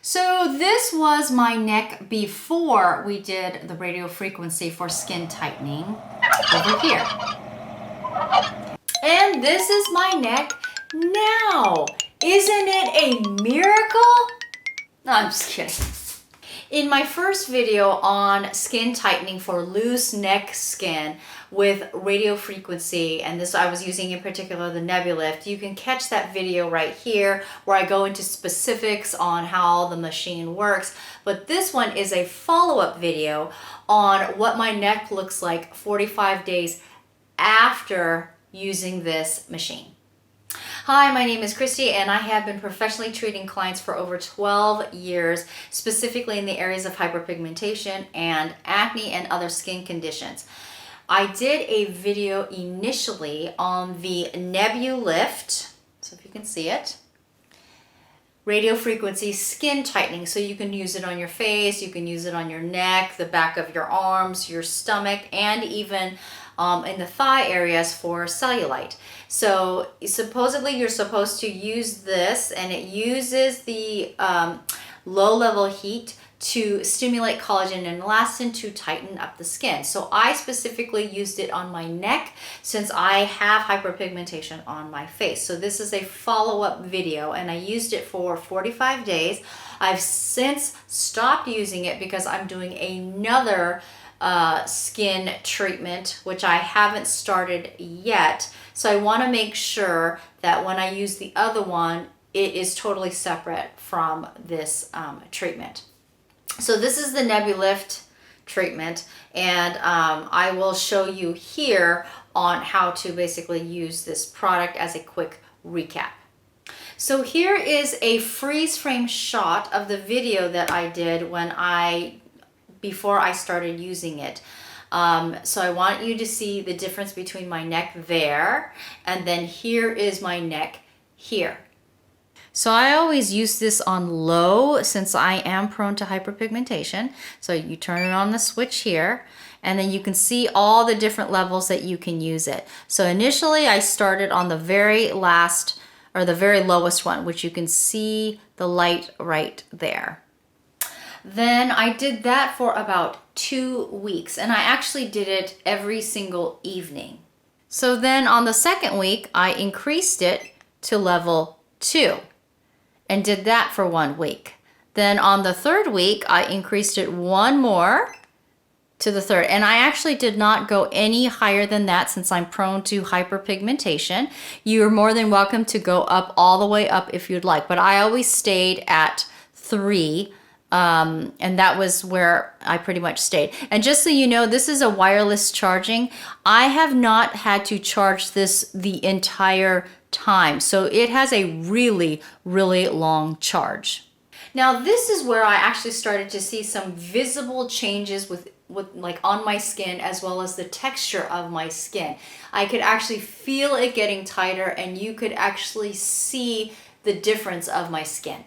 So this was my neck before we did the radio frequency for skin tightening over here. And this is my neck now. Isn't it a miracle? No, I'm just kidding. In my first video on skin tightening for loose neck skin with radio frequency, and this I was using in particular the Nebulyft, you can catch that video right here where I go into specifics on how the machine works. But this one is a follow-up video on what my neck looks like 45 days after using this machine. Hi, my name is Christy and I have been professionally treating clients for over 12 years, specifically in the areas of hyperpigmentation and acne and other skin conditions. I did a video initially on the Nebulyft, so if you can see it, radio frequency skin tightening. So you can use it on your face, you can use it on your neck, the back of your arms, your stomach, and even in the thigh areas for cellulite. So supposedly you're supposed to use this, and it uses the low-level heat to stimulate collagen and elastin to tighten up the skin. So I specifically used it on my neck since I have hyperpigmentation on my face. So this is a follow-up video and I used it for 45 days. I've since stopped using it because I'm doing another skin treatment, which I haven't started yet. So I want to make sure that when I use the other one, it is totally separate from this treatment. So this is the Nebulyft treatment, and I will show you here on how to basically use this product as a quick recap. So here is a freeze frame shot of the video that I did before I started using it. So I want you to see the difference between my neck there, and then here is my neck here. So I always use this on low since I am prone to hyperpigmentation. So you turn it on the switch here, and then you can see all the different levels that you can use it. So initially I started on the very last, or the very lowest one, which you can see the light right there. Then I did that for about 2 weeks, and I actually did it every single evening. So then on the second week, I increased it to level 2 and did that for 1 week. Then on the third week, I increased it one more to the third. And I actually did not go any higher than that since I'm prone to hyperpigmentation. You're more than welcome to go up all the way up if you'd like, but I always stayed at 3. And that was where I pretty much stayed. And just so you know, this is a wireless charging. I have not had to charge this the entire time. So it has a really, really long charge. Now this is where I actually started to see some visible changes with like on my skin, as well as the texture of my skin. I could actually feel it getting tighter, and you could actually see the difference of my skin.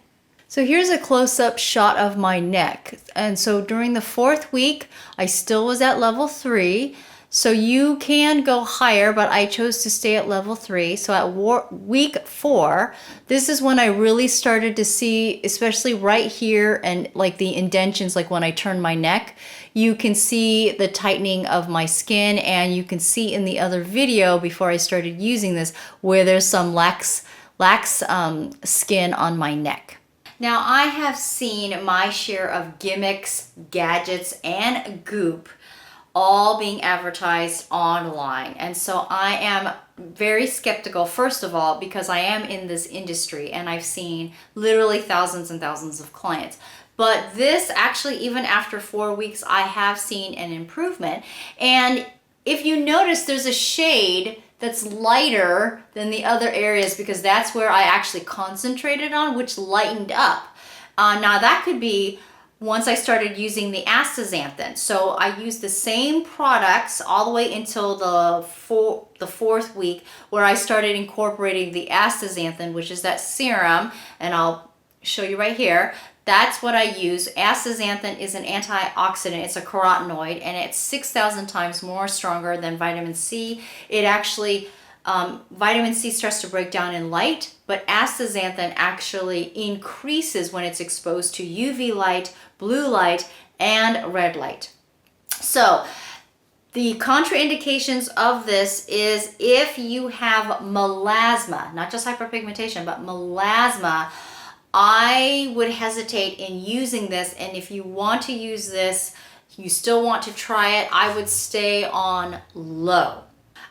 So here's a close-up shot of my neck. And so during the 4th week, I still was at level 3. So you can go higher, but I chose to stay at level 3. So at week 4, this is when I really started to see, especially right here and like the indentions, like when I turn my neck, you can see the tightening of my skin, and you can see in the other video before I started using this where there's some lax skin on my neck. Now I have seen my share of gimmicks, gadgets, and goop all being advertised online. And so I am very skeptical, first of all, because I am in this industry and I've seen literally thousands and thousands of clients. But this actually, even after 4 weeks, I have seen an improvement. And if you notice, there's a shade that's lighter than the other areas because that's where I actually concentrated on, which lightened up. Now that could be once I started using the astaxanthin. So I used the same products all the way until the 4th week, where I started incorporating the astaxanthin, which is that serum, and I'll show you right here. That's what I use. Astaxanthin is an antioxidant. It's a carotenoid, and it's 6,000 times more stronger than vitamin C. It actually Vitamin C starts to break down in light, but astaxanthin actually increases when it's exposed to UV light, blue light, and red light. So the contraindications of this is if you have melasma, not just hyperpigmentation, but melasma, I would hesitate in using this. And if you want to use this, you still want to try it, I would stay on low.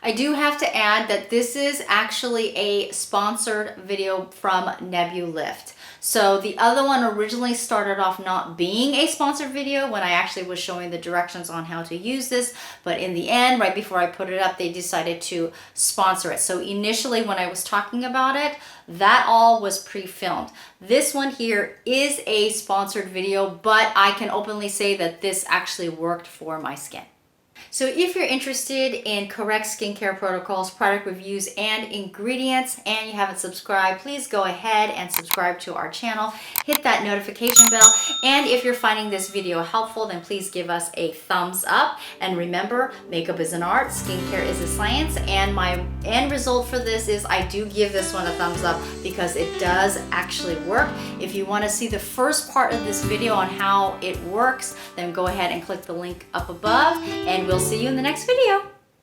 I do have to add that this is actually a sponsored video from Nebulyft. So the other one originally started off not being a sponsored video when I actually was showing the directions on how to use this, but in the end, right before I put it up, they decided to sponsor it. So initially when I was talking about it, that all was pre-filmed. This one here is a sponsored video, but I can openly say that this actually worked for my skin. So if you're interested in correct skincare protocols, product reviews, and ingredients, and you haven't subscribed, please go ahead and subscribe to our channel. Hit that notification bell. And if you're finding this video helpful, then please give us a thumbs up. And remember, makeup is an art, skincare is a science, and my end result for this is I do give this one a thumbs up because it does actually work. If you want to see the first part of this video on how it works, then go ahead and click the link up above, and we'll see you in the next video.